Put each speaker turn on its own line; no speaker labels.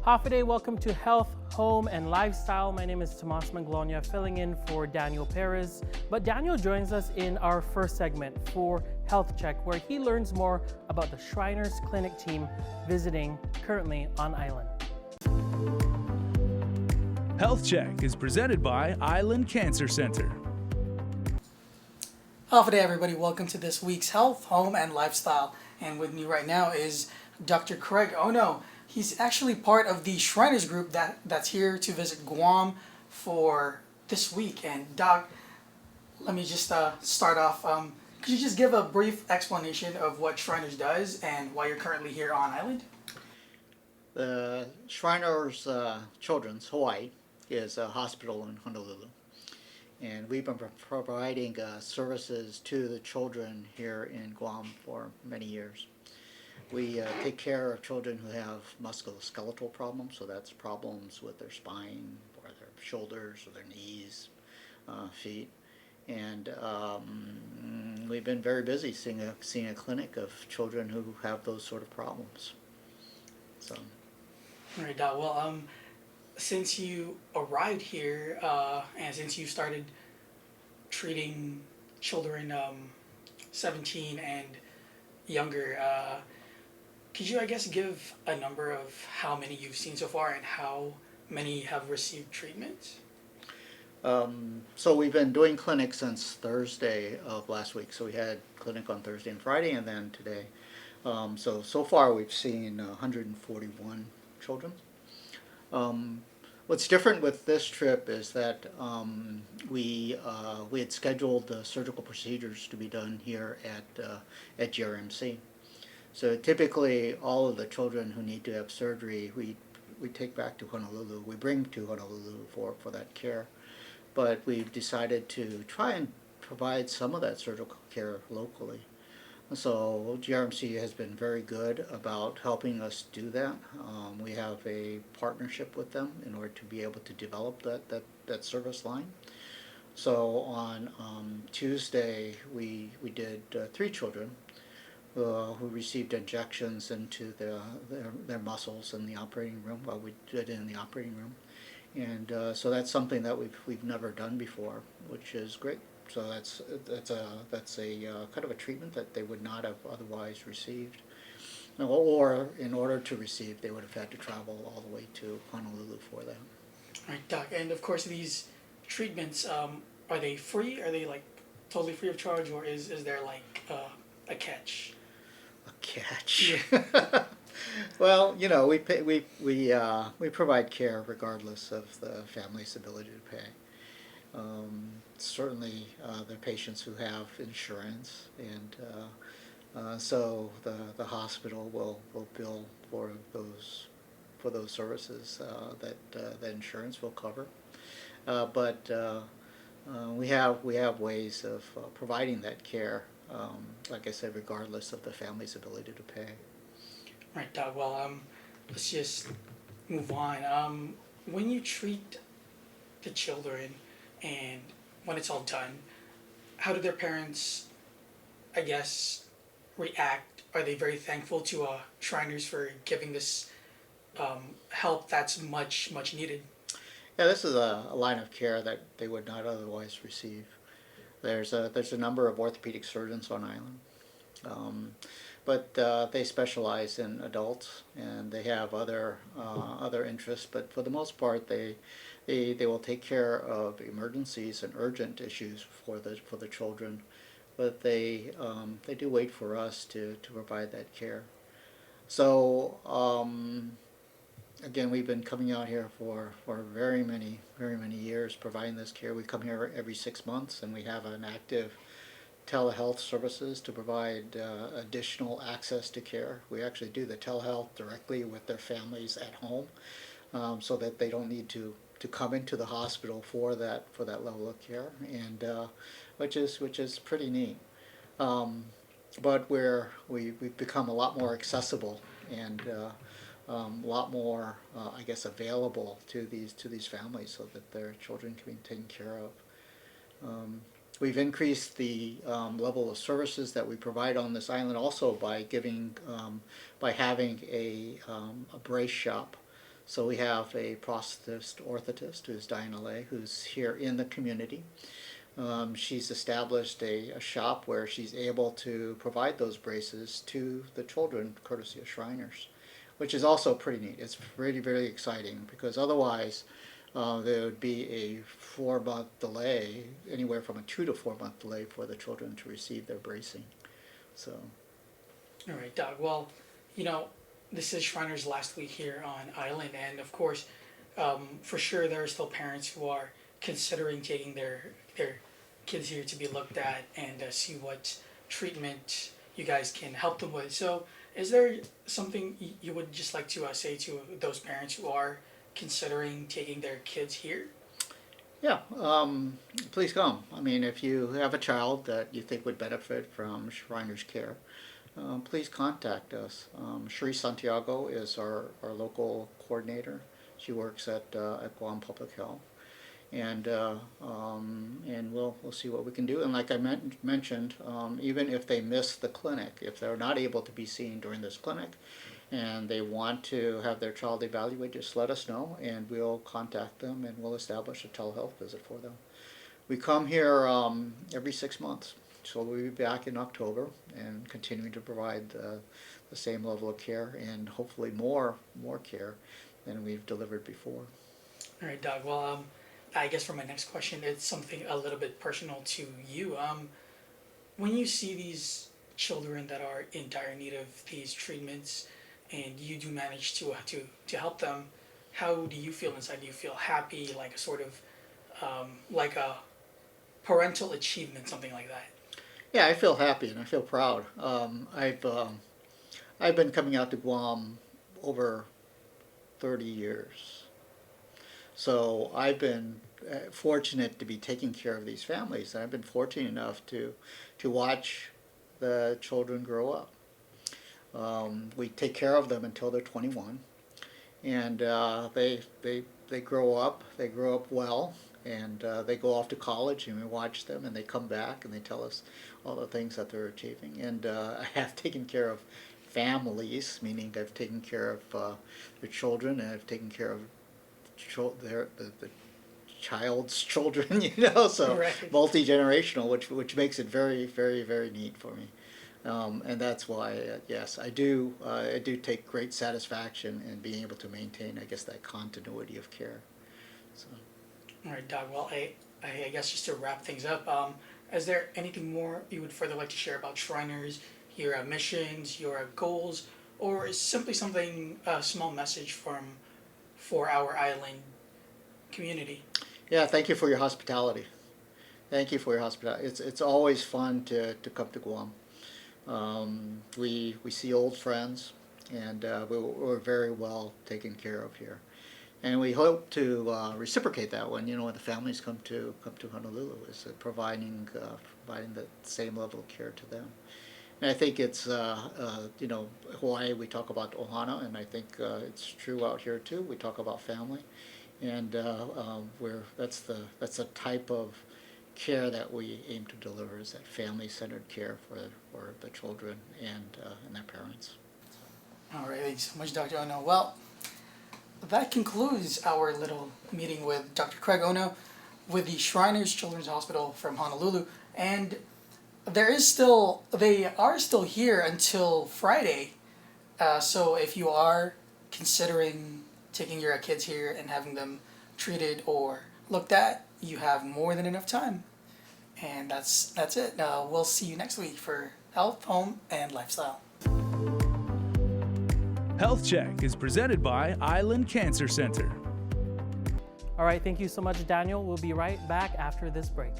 Hafa, welcome to Health, Home, and Lifestyle. My name is Tomas Manglonia, filling in for Daniel Perez. But Daniel joins us in our first segment for Health Check, where he learns more about the Shriners Clinic team visiting currently on island.
Health Check is presented by Island Cancer Center.
Hafa, everybody. Welcome to this week's Health, Home, and Lifestyle. And with me right now is Dr. Craig. Oh no, he's actually part of the Shriners group that's here to visit Guam for this week. And Doc, let me just start off. Could you just give a brief explanation of what Shriners does and why you're currently here on island?
The Shriners Children's Hawaii is a hospital in Honolulu, and we've been providing services to the children here in Guam for many years. We take care of children who have musculoskeletal problems, so that's problems with their spine or their shoulders or their knees, feet. And we've been very busy seeing a clinic of children who have those sort of problems. So.
All right, Doc. Well, since you arrived here and since you started treating children 17 and younger, could you, I guess, give a number of how many you've seen so far and how many have received treatment?
So we've been doing clinics since Thursday of last week. So we had clinic on Thursday and Friday, and then today. So far we've seen 141 children. What's different with this trip is that we had scheduled the surgical procedures to be done here at GRMC. So typically, all of the children who need to have surgery, we take back to Honolulu. We bring to Honolulu for that care. But we've decided to try and provide some of that surgical care locally. So GRMC has been very good about helping us do that. We have a partnership with them in order to be able to develop that service line. So on Tuesday, we did 3 children who received injections into their muscles in the operating room. Well, we did it in the operating room, and so that's something that we've never done before, which is great. So that's a kind of a treatment that they would not have otherwise received, or in order to receive, they would have had to travel all the way to Honolulu for that.
All right, Doc. And of course, these treatments, are they free? Are they like totally free of charge, or is there like a catch?
A catch.
Yeah.
Well, we provide care regardless of the family's ability to pay. Certainly, there are patients who have insurance, and so the hospital will bill for those services that insurance will cover. But we have ways of providing that care, like I said, regardless of the family's ability to pay.
Right, Doc. Well, let's just move on. When you treat the children and when it's all done, how do their parents, I guess, react? Are they very thankful to Shriners for giving this help that's much needed?
Yeah, this is a line of care that they would not otherwise receive. There's a number of orthopedic surgeons on island, but they specialize in adults, and they have other interests. But for the most part, they will take care of emergencies and urgent issues for the children. But they do wait for us to provide that care. So again, we've been coming out here for very many years providing this care. We come here every 6 months, and we have an active telehealth services to provide additional access to care. We actually do the telehealth directly with their families at home, so that they don't need to come into the hospital for that level of care, and which is pretty neat. But we've become a lot more accessible and a lot more, I guess, available to these families, so that their children can be taken care of. We've increased the level of services that we provide on this island also by having a brace shop. So we have a prosthetist orthotist who's Diana Lay, who's here in the community. She's established a shop where she's able to provide those braces to the children courtesy of Shriners, which is also pretty neat. It's really, very exciting because otherwise there would be a 4-month delay, anywhere from a 2 to 4 month delay for the children to receive their bracing. So.
All right, Doug. Well, you know, this is Shriners last week here on Island, and of course, for sure there are still parents who are considering taking their kids here to be looked at and see what treatment you guys can help them with. So, is there something you would just like to say to those parents who are considering taking their kids here?
Yeah, please come. I mean, if you have a child that you think would benefit from Shriners care, please contact us. Shri Santiago is our local coordinator. She works at Guam Public Health, and we'll see what we can do. And like I mentioned, even if they miss the clinic, if they're not able to be seen during this clinic, and they want to have their child evaluated, just let us know, and we'll contact them, and we'll establish a telehealth visit for them. We come here every 6 months. So we'll be back in October and continuing to provide the same level of care and hopefully more care than we've delivered before.
All right, Doug. Well, I guess for my next question, it's something a little bit personal to you. When you see these children that are in dire need of these treatments, and you do manage to help them, how do you feel inside? Do you feel happy, like a sort of like a parental achievement, something like that?
Yeah, I feel happy and I feel proud. I've been coming out to Guam over 30 years. So I've been fortunate to be taking care of these families, and I've been fortunate enough to watch the children grow up. We take care of them until they're 21, and they grow up. They grow up well, and they go off to college, and we watch them, and they come back, and they tell us all the things that they're achieving. And I have taken care of families, meaning I've taken care of their children, and I've taken care of the child's children, so
Right.
multi-generational, which makes it very, very, very neat for me. And that's why, yes, I do take great satisfaction in being able to maintain, I guess, that continuity of care. So.
All right, Doug. Well, I guess just to wrap things up, is there anything more you would further like to share about Shriners, your missions, your goals, or simply something, a small message for our island community?
Yeah, thank you for your hospitality. Thank you for your hospitality. It's always fun to come to Guam. We see old friends, and we're very well taken care of here. And we hope to reciprocate that when the families come to Honolulu, is providing the same level of care to them. And I think it's Hawaii, we talk about ohana, and I think it's true out here too. We talk about family, and that's the type of care that we aim to deliver, is that family-centered care for the children and their parents.
All right, thank you so much, Dr. Ono. Well, that concludes our little meeting with Dr. Craig Ono with the Shriners Children's Hospital from Honolulu, and they are still here until Friday. So if you are considering taking your kids here and having them treated or looked at, you have more than enough time. And that's it. We'll see you next week for Health, Home, and Lifestyle.
Health Check is presented by Island Cancer Center.
All right, thank you so much, Daniel. We'll be right back after this break.